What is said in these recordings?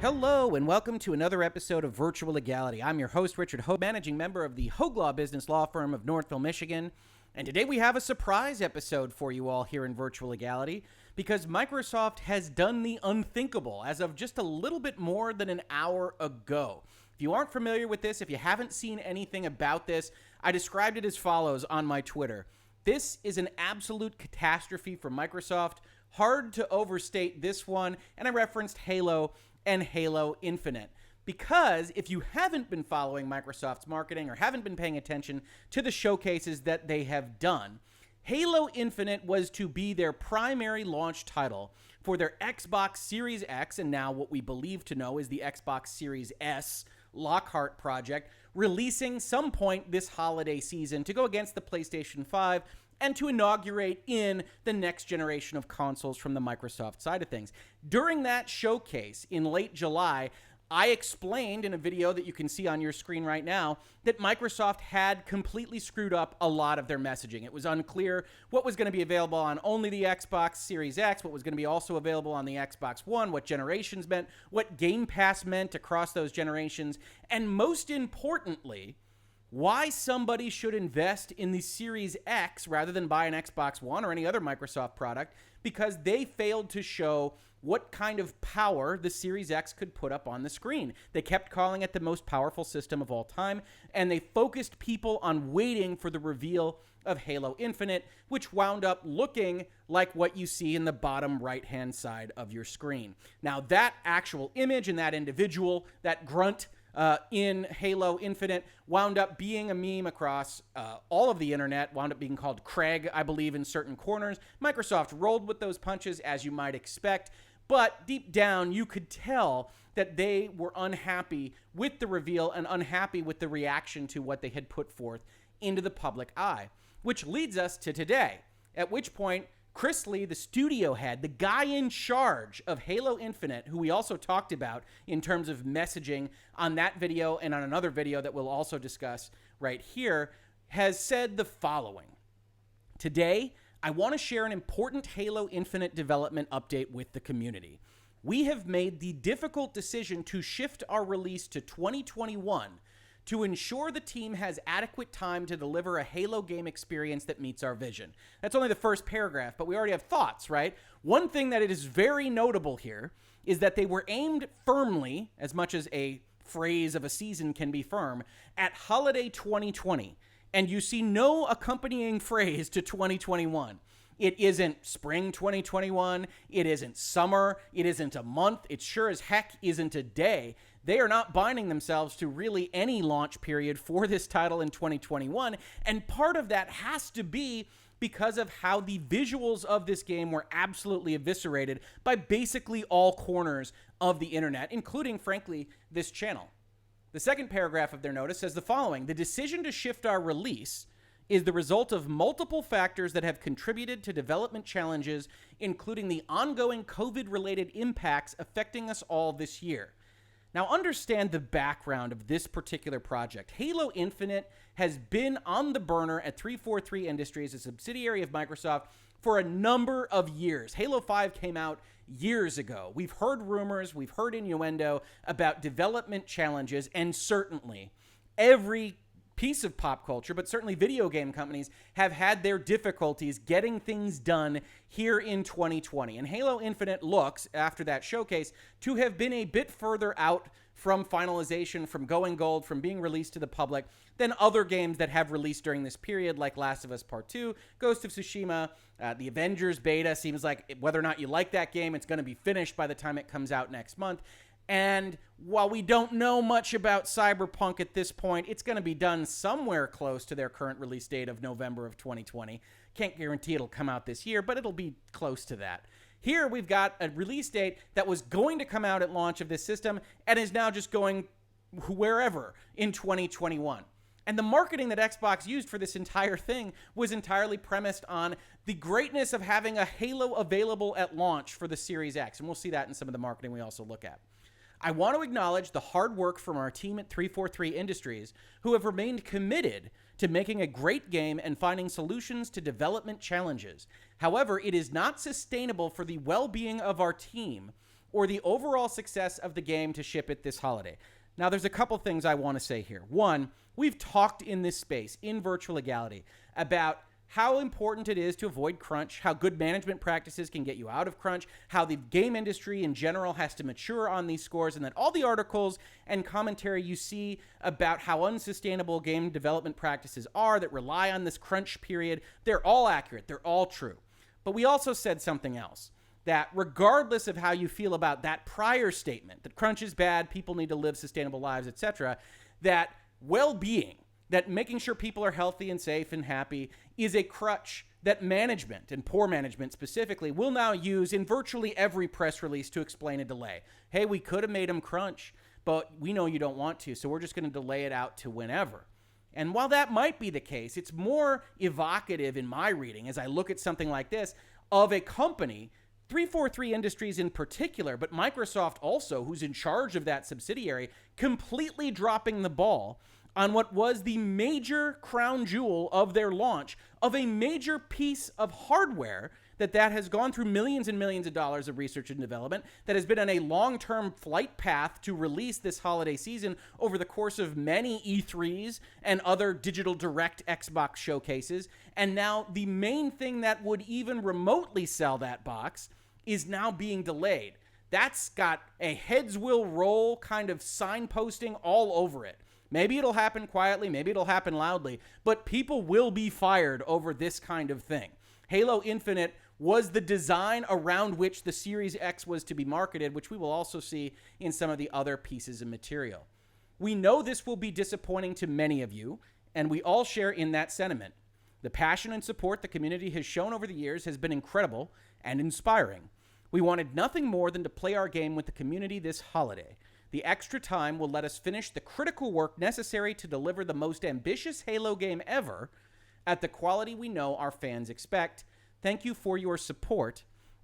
Hello and welcome to another episode of Virtual Legality. I'm your host, Richard Hoeg, managing member of the Hoeg Law Business Law Firm of Northville, Michigan. And today we have a surprise episode for you all here in Virtual Legality because Microsoft has done the unthinkable as of just a little bit more than an hour ago. If you aren't familiar with this, if you haven't seen anything about this, I described it as follows on my Twitter. This is an absolute catastrophe for Microsoft. Hard to overstate this one, and I referenced Halo and Halo Infinite. Because if you haven't been following Microsoft's marketing or haven't been paying attention to the showcases that they have done, Halo Infinite was to be their primary launch title for their Xbox Series X, and now what we believe to know is the Xbox Series S Lockhart project, releasing some point this holiday season to go against the PlayStation 5 and to inaugurate in the next generation of consoles from the Microsoft side of things. During that showcase in late July, I explained in a video that you can see on your screen right now that Microsoft had completely screwed up a lot of their messaging. It was unclear what was going to be available on only the Xbox Series X, what was going to be also available on the Xbox One, what generations meant, what Game Pass meant across those generations, and most importantly, why somebody should invest in the Series X rather than buy an Xbox One or any other Microsoft product, because they failed to show what kind of power the Series X could put up on the screen. They kept calling it the most powerful system of all time, and they focused people on waiting for the reveal of Halo Infinite, which wound up looking like what you see in the bottom right-hand side of your screen. Now, that actual image and that individual, that grunt, in Halo Infinite wound up being a meme across all of the internet, wound up being called Craig, I believe, in certain corners. Microsoft rolled with those punches, as you might expect, but deep down, you could tell that they were unhappy with the reveal and unhappy with the reaction to what they had put forth into the public eye, which leads us to today, at which point Chris Lee, the studio head, the guy in charge of Halo Infinite, who we also talked about in terms of messaging on that video and on another video that we'll also discuss right here, has said the following. Today, I want to share an important Halo Infinite development update with the community. We have made the difficult decision to shift our release to 2021 to ensure the team has adequate time to deliver a Halo game experience that meets our vision. That's only the first paragraph, but we already have thoughts, right? One thing that it is very notable here is that they were aimed firmly, as much as a phrase of a season can be firm, at holiday 2020. And you see no accompanying phrase to 2021. It isn't spring 2021. It isn't summer. It isn't a month. It sure as heck isn't a day. They are not binding themselves to really any launch period for this title in 2021. And part of that has to be because of how the visuals of this game were absolutely eviscerated by basically all corners of the internet, including, frankly, this channel. The second paragraph of their notice says the following: the decision to shift our release is the result of multiple factors that have contributed to development challenges, including the ongoing COVID-related impacts affecting us all this year. Now, understand the background of this particular project. Halo Infinite has been on the burner at 343 Industries, a subsidiary of Microsoft, for a number of years. Halo 5 came out years ago. We've heard rumors, we've heard innuendo about development challenges, and certainly every piece of pop culture, but certainly video game companies have had their difficulties getting things done here in 2020. And Halo Infinite looks, after that showcase, to have been a bit further out from finalization, from going gold, from being released to the public than other games that have released during this period, like Last of Us Part 2, Ghost of Tsushima, the Avengers beta. Seems like whether or not you like that game, it's going to be finished by the time it comes out next month. And while we don't know much about Cyberpunk at this point, it's going to be done somewhere close to their current release date of November of 2020. Can't guarantee it'll come out this year, but it'll be close to that. Here we've got a release date that was going to come out at launch of this system and is now just going wherever in 2021. And the marketing that Xbox used for this entire thing was entirely premised on the greatness of having a Halo available at launch for the Series X. And we'll see that in some of the marketing we also look at. I want to acknowledge the hard work from our team at 343 Industries, who have remained committed to making a great game and finding solutions to development challenges. However, it is not sustainable for the well-being of our team or the overall success of the game to ship it this holiday. Now, there's a couple things I want to say here. One, we've talked in this space, in Virtual Legality, about how important it is to avoid crunch, how good management practices can get you out of crunch, how the game industry in general has to mature on these scores, and that all the articles and commentary you see about how unsustainable game development practices are that rely on this crunch period, they're all accurate, they're all true. But we also said something else, that regardless of how you feel about that prior statement, that crunch is bad, people need to live sustainable lives, etc., that well-being, that making sure people are healthy and safe and happy is a crutch that management, and poor management specifically, will now use in virtually every press release to explain a delay. Hey, we could have made them crunch, but we know you don't want to, so we're just going to delay it out to whenever. And while that might be the case, it's more evocative in my reading, as I look at something like this, of a company, 343 Industries in particular, but Microsoft also, who's in charge of that subsidiary, completely dropping the ball on what was the major crown jewel of their launch of a major piece of hardware that has gone through millions and millions of dollars of research and development, that has been on a long-term flight path to release this holiday season over the course of many E3s and other digital direct Xbox showcases. And now the main thing that would even remotely sell that box is now being delayed. That's got a heads will roll kind of signposting all over it. Maybe it'll happen quietly, maybe it'll happen loudly, but people will be fired over this kind of thing. Halo Infinite was the design around which the Series X was to be marketed, which we will also see in some of the other pieces of material. We know this will be disappointing to many of you, and we all share in that sentiment. The passion and support the community has shown over the years has been incredible and inspiring. We wanted nothing more than to play our game with the community this holiday. The extra time will let us finish the critical work necessary to deliver the most ambitious Halo game ever at the quality we know our fans expect. Thank you for your support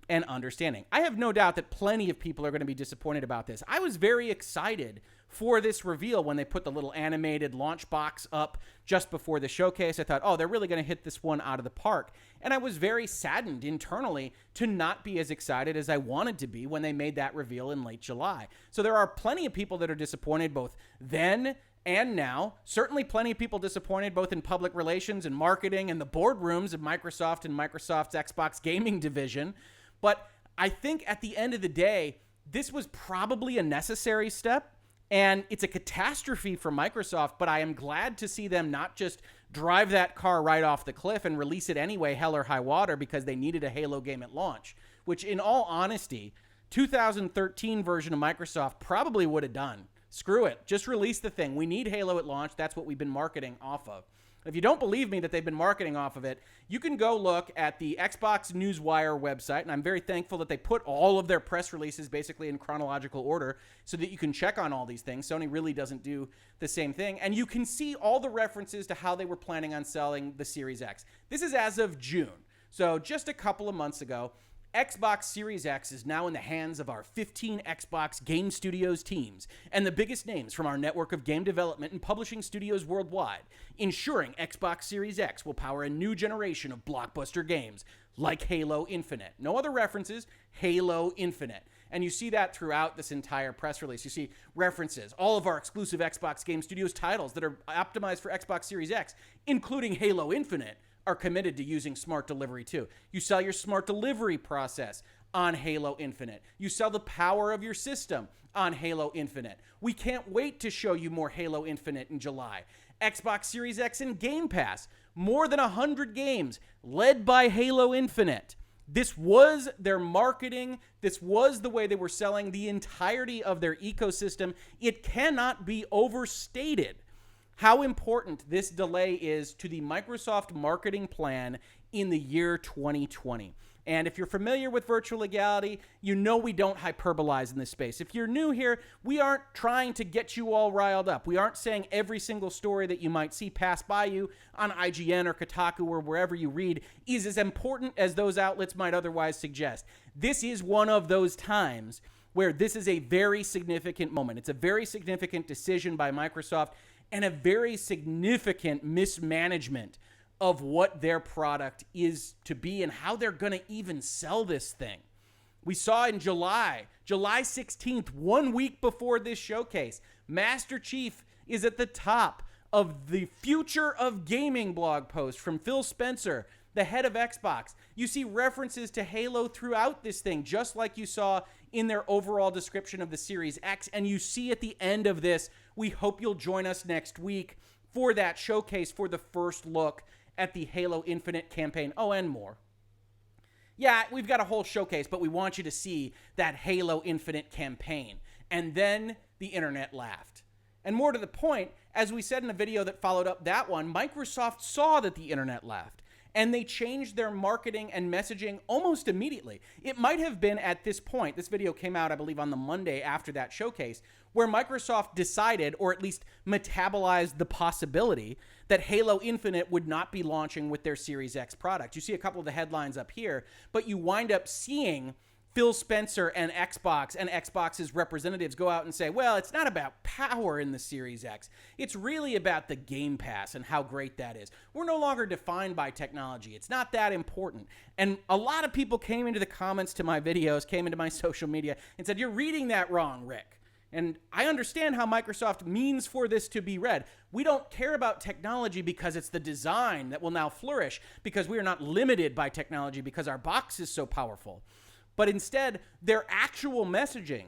and understanding. I have no doubt that plenty of people are going to be disappointed about this. I was very excited for this reveal when they put the little animated launch box up just before the showcase. I thought, oh, they're really going to hit this one out of the park. And I was very saddened internally to not be as excited as I wanted to be when they made that reveal in late July. So there are plenty of people that are disappointed both then and now. Certainly plenty of people disappointed both in public relations and marketing and the boardrooms of Microsoft and Microsoft's Xbox gaming division. But I think at the end of the day, this was probably a necessary step. And it's a catastrophe for Microsoft, but I am glad to see them not just drive that car right off the cliff and release it anyway, hell or high water, because they needed a Halo game at launch, which in all honesty, 2013 version of Microsoft probably would have done. Screw it. Just release the thing. We need Halo at launch. That's what we've been marketing off of. If you don't believe me that they've been marketing off of it, you can go look at the Xbox Newswire website, and I'm very thankful that they put all of their press releases basically in chronological order so that you can check on all these things. Sony really doesn't do the same thing, and you can see all the references to how they were planning on selling the Series X. This is as of June, so just a couple of months ago. Xbox Series X is now in the hands of our 15 Xbox Game Studios teams and the biggest names from our network of game development and publishing studios worldwide, ensuring Xbox Series X will power a new generation of blockbuster games like Halo Infinite. No other references, Halo Infinite. And you see that throughout this entire press release. You see references, all of our exclusive Xbox Game Studios titles that are optimized for Xbox Series X, including Halo Infinite, are committed to using smart delivery too. You sell your smart delivery process on Halo Infinite. You sell the power of your system on Halo Infinite. We can't wait to show you more Halo Infinite in July. Xbox Series X and Game Pass. More than 100 games led by Halo Infinite. This was their marketing. This was the way they were selling the entirety of their ecosystem. It cannot be overstated how important this delay is to the Microsoft marketing plan in the year 2020. And if you're familiar with Virtual Legality, you know we don't hyperbolize in this space. If you're new here, we aren't trying to get you all riled up. We aren't saying every single story that you might see pass by you on IGN or Kotaku or wherever you read is as important as those outlets might otherwise suggest. This is one of those times where this is a very significant moment. It's a very significant decision by Microsoft and a very significant mismanagement of what their product is to be and how they're going to even sell this thing. We saw in July 16th, 1 week before this showcase, Master Chief is at the top of the Future of Gaming blog post from Phil Spencer, the head of Xbox. You see references to Halo throughout this thing, just like you saw in their overall description of the Series X. And you see at the end of this, we hope you'll join us next week for that showcase for the first look at the Halo Infinite campaign. Oh, and more. Yeah, we've got a whole showcase, but we want you to see that Halo Infinite campaign. And then the internet laughed. And more to the point, as we said in a video that followed up that one, Microsoft saw that the internet laughed. And they changed their marketing and messaging almost immediately. It might have been at this point, this video came out, I believe, on the Monday after that showcase, where Microsoft decided, or at least metabolized the possibility, that Halo Infinite would not be launching with their Series X product. You see a couple of the headlines up here, but you wind up seeing Phil Spencer and Xbox's representatives go out and say, well, it's not about power in the Series X. It's really about the Game Pass and how great that is. We're no longer defined by technology. It's not that important. And a lot of people came into the comments to my videos, came into my social media and said, you're reading that wrong, Rick. And I understand how Microsoft means for this to be read. We don't care about technology because it's the design that will now flourish, because we are not limited by technology because our box is so powerful. But instead, their actual messaging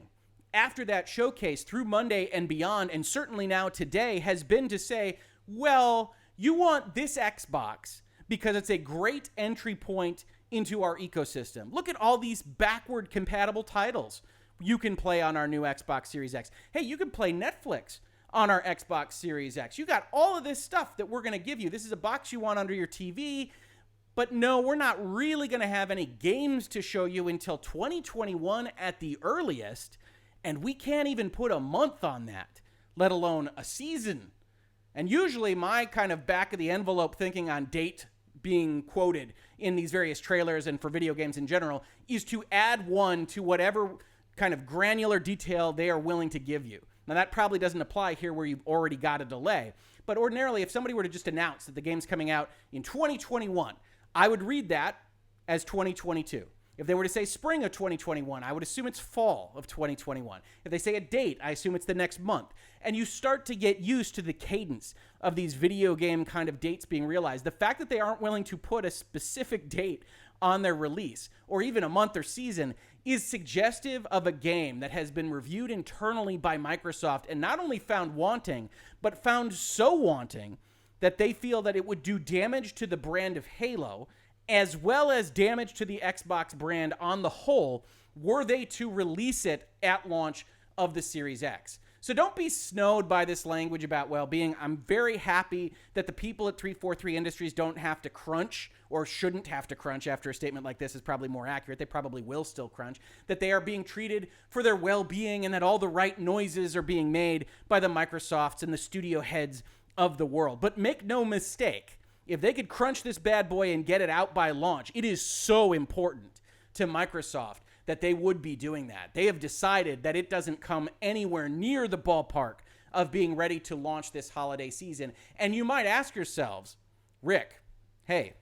after that showcase through Monday and beyond, and certainly now today, has been to say, well, you want this Xbox because it's a great entry point into our ecosystem. Look at all these backward compatible titles you can play on our new Xbox Series X. Hey, you can play Netflix on our Xbox Series X. You got all of this stuff that we're going to give you. This is a box you want under your TV. But no, we're not really going to have any games to show you until 2021 at the earliest, and we can't even put a month on that, let alone a season. And usually my kind of back-of-the-envelope thinking on date being quoted in these various trailers and for video games in general is to add one to whatever kind of granular detail they are willing to give you. Now, that probably doesn't apply here where you've already got a delay. But ordinarily, if somebody were to just announce that the game's coming out in 2021, I would read that as 2022. If they were to say spring of 2021, I would assume it's fall of 2021. If they say a date, I assume it's the next month. And you start to get used to the cadence of these video game kind of dates being realized. The fact that they aren't willing to put a specific date on their release, or even a month or season, is suggestive of a game that has been reviewed internally by Microsoft and not only found wanting, but found so wanting that they feel that it would do damage to the brand of Halo, as well as damage to the Xbox brand on the whole, were they to release it at launch of the Series X. So don't be snowed by this language about well-being. I'm very happy that the people at 343 Industries don't have to crunch, or shouldn't have to crunch after a statement like this is probably more accurate. They probably will still crunch. That they are being treated for their well-being and that all the right noises are being made by the Microsofts and the studio heads of the world. But make no mistake, if they could crunch this bad boy and get it out by launch, it is so important to Microsoft that they would be doing that. They have decided that it doesn't come anywhere near the ballpark of being ready to launch this holiday season. And you might ask yourselves, Rick, hey,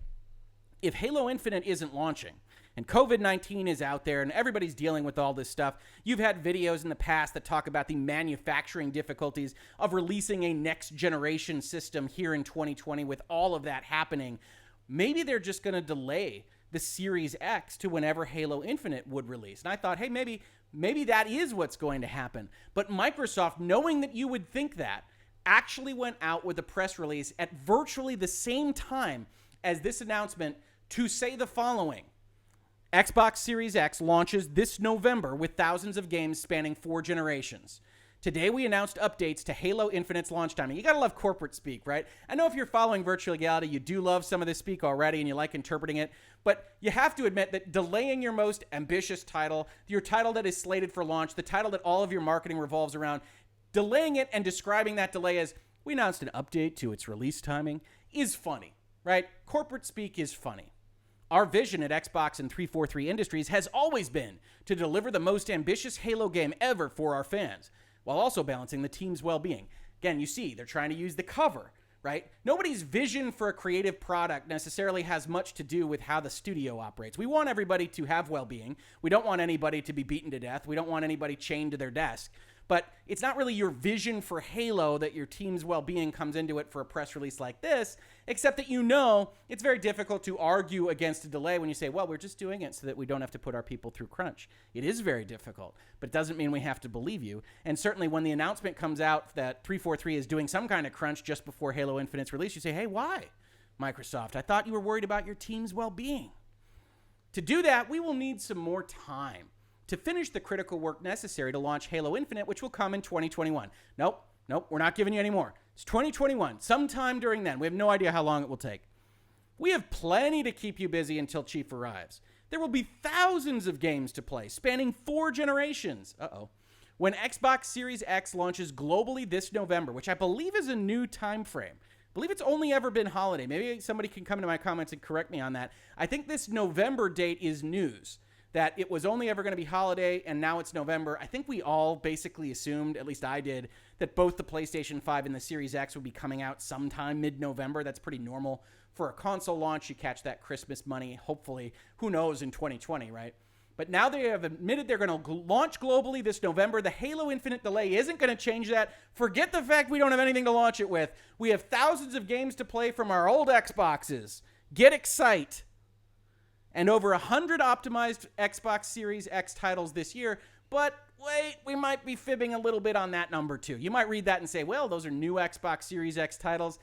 if Halo Infinite isn't launching, and COVID-19 is out there and everybody's dealing with all this stuff, you've had videos in the past that talk about the manufacturing difficulties of releasing a next generation system here in 2020 with all of that happening. Maybe they're just going to delay the Series X to whenever Halo Infinite would release. And I thought, hey, maybe that is what's going to happen. But Microsoft, knowing that you would think that, actually went out with a press release at virtually the same time as this announcement to say the following: Xbox Series X launches this November with thousands of games spanning 4 generations. Today, we announced updates to Halo Infinite's launch timing. You gotta love corporate speak, right? I know if you're following Virtual Legality, you do love some of this speak already and you like interpreting it, but you have to admit that delaying your most ambitious title, your title that is slated for launch, the title that all of your marketing revolves around, delaying it and describing that delay as, we announced an update to its release timing, is funny, right? Corporate speak is funny. Our vision at Xbox and 343 Industries has always been to deliver the most ambitious Halo game ever for our fans, while also balancing the team's well-being. Again, you see, they're trying to use the cover right? Nobody's vision for a creative product necessarily has much to do with how the studio operates. We want everybody to have well-being. We don't want anybody to be beaten to death. We don't want anybody chained to their desk. But it's not really your vision for Halo that your team's well-being comes into it for a press release like this, except that it's very difficult to argue against a delay when you say, well, we're just doing it so that we don't have to put our people through crunch. It is very difficult, but it doesn't mean we have to believe you. And certainly when the announcement comes out that 343 is doing some kind of crunch just before Halo Infinite's release, you say, hey, why, Microsoft? I thought you were worried about your team's well-being. To do that, we will need some more time to finish the critical work necessary to launch Halo Infinite, which will come in 2021. Nope, we're not giving you any more. It's 2021, sometime during then. We have no idea how long it will take. We have plenty to keep you busy until Chief arrives. There will be thousands of games to play, spanning 4 generations. When Xbox Series X launches globally this November, which I believe is a new time frame. I believe it's only ever been holiday. Maybe somebody can come into my comments and correct me on that. I think this November date is news. That it was only ever going to be holiday, and now it's November. I think we all basically assumed, at least I did, that both the PlayStation 5 and the Series X would be coming out sometime mid-November. That's pretty normal for a console launch. You catch that Christmas money, hopefully, who knows, in 2020, right? But now they have admitted they're going to launch globally this November. The Halo Infinite delay isn't going to change that. Forget the fact we don't have anything to launch it with. We have thousands of games to play from our old Xboxes. Get excited. And over 100 optimized Xbox Series X titles this year. But wait, we might be fibbing a little bit on that number too. You might read that and say, well, those are new Xbox Series X titles.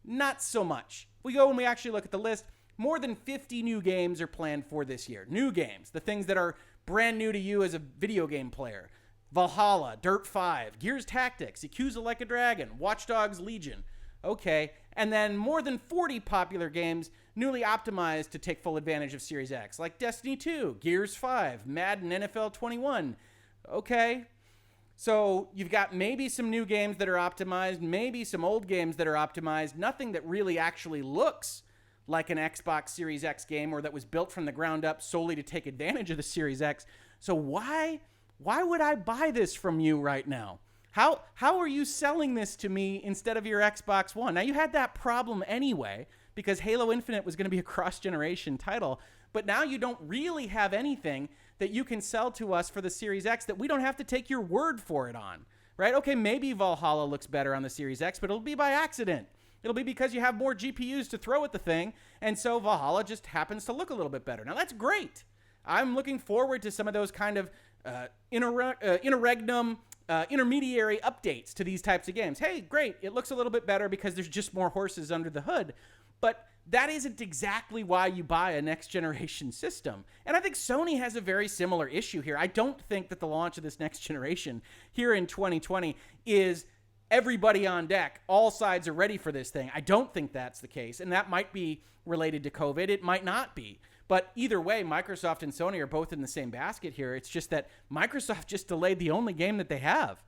Not so much. We go and we actually look at the list. More than 50 new games are planned for this year. New games, the things that are brand new to you as a video game player. Valhalla, Dirt 5, Gears Tactics, Yakuza Like a Dragon, Watch Dogs Legion. Okay, and then more than 40 popular games newly optimized to take full advantage of Series X, like Destiny 2, Gears 5, Madden NFL 21. Okay, so you've got maybe some new games that are optimized, maybe some old games that are optimized, nothing that really actually looks like an Xbox Series X game or that was built from the ground up solely to take advantage of the Series X. So why would I buy this from you right now? How are you selling this to me instead of your Xbox One? Now, you had that problem anyway because Halo Infinite was going to be a cross-generation title, but now you don't really have anything that you can sell to us for the Series X that we don't have to take your word for it on, right? Okay, maybe Valhalla looks better on the Series X, but it'll be by accident. It'll be because you have more GPUs to throw at the thing, and so Valhalla just happens to look a little bit better. Now, that's great. I'm looking forward to some of those kind of interregnum intermediary updates to these types of games. Hey, great, it looks a little bit better because there's just more horses under the hood. But that isn't exactly why you buy a next generation system. And I think Sony has a very similar issue here. I don't think that the launch of this next generation here in 2020 is everybody on deck. All sides are ready for this thing. I don't think that's the case. And that might be related to COVID. It might not be. But either way, Microsoft and Sony are both in the same basket here. It's just that Microsoft just delayed the only game that they have.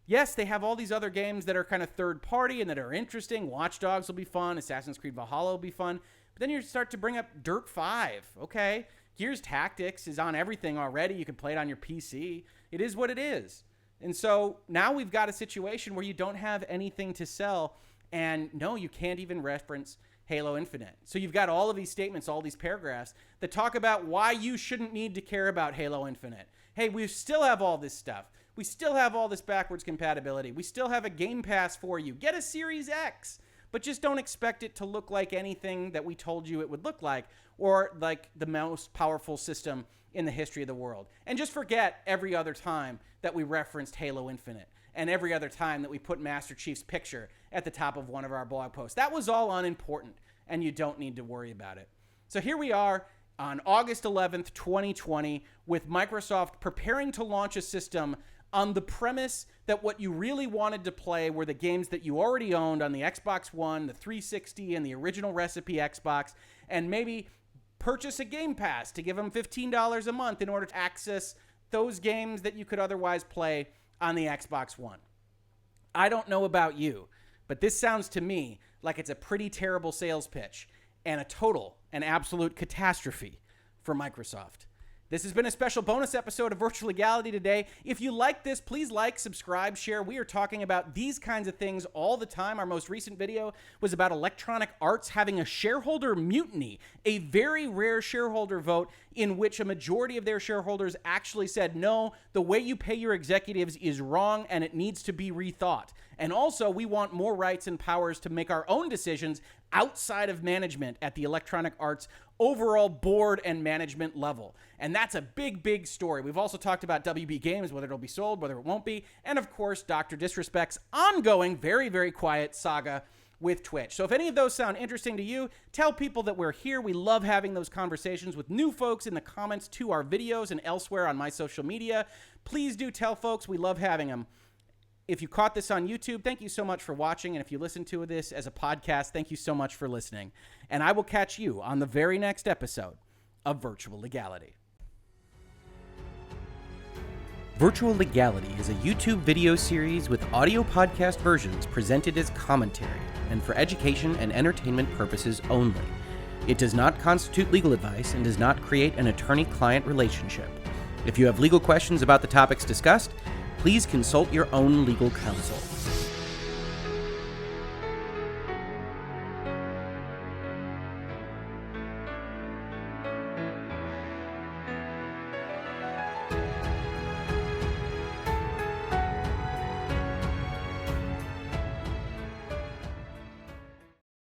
Yes, they have all these other games that are kind of third party and that are interesting. Watch Dogs will be fun. Assassin's Creed Valhalla will be fun. But then you start to bring up Dirt 5. Okay. Gears Tactics is on everything already. You can play it on your PC. It is what it is. And so now we've got a situation where you don't have anything to sell. And no, you can't even reference Halo Infinite. So you've got all of these statements, all these paragraphs that talk about why you shouldn't need to care about Halo Infinite. Hey, we still have all this stuff. We still have all this backwards compatibility. We still have a Game Pass for you. Get a Series X, but just don't expect it to look like anything that we told you it would look like or like the most powerful system in the history of the world. And just forget every other time that we referenced Halo Infinite and every other time that we put Master Chief's picture at the top of one of our blog posts. That was all unimportant, and you don't need to worry about it. So here we are on August 11th, 2020, with Microsoft preparing to launch a system on the premise that what you really wanted to play were the games that you already owned on the Xbox One, the 360, and the original recipe Xbox, and maybe purchase a Game Pass to give them $15 a month in order to access those games that you could otherwise play on the Xbox One. I don't know about you, but this sounds to me like it's a pretty terrible sales pitch and an absolute catastrophe for Microsoft. This has been a special bonus episode of Virtual Legality today. If you like this, please like, subscribe, share. We are talking about these kinds of things all the time. Our most recent video was about Electronic Arts having a shareholder mutiny, a very rare shareholder vote in which a majority of their shareholders actually said, no, the way you pay your executives is wrong and it needs to be rethought. And also, we want more rights and powers to make our own decisions outside of management at the Electronic Arts overall board and management level. And that's a big, big story. We've also talked about WB Games, whether it'll be sold, whether it won't be, and of course, Dr. Disrespect's ongoing, very, very quiet saga with Twitch. So if any of those sound interesting to you, tell people that we're here. We love having those conversations with new folks in the comments to our videos and elsewhere on my social media. Please do tell folks. We love having them. If you caught this on YouTube, thank you so much for watching. And if you listen to this as a podcast, thank you so much for listening. And I will catch you on the very next episode of Virtual Legality. Virtual Legality is a YouTube video series with audio podcast versions presented as commentary and for education and entertainment purposes only. It does not constitute legal advice and does not create an attorney-client relationship. If you have legal questions about the topics discussed, please consult your own legal counsel.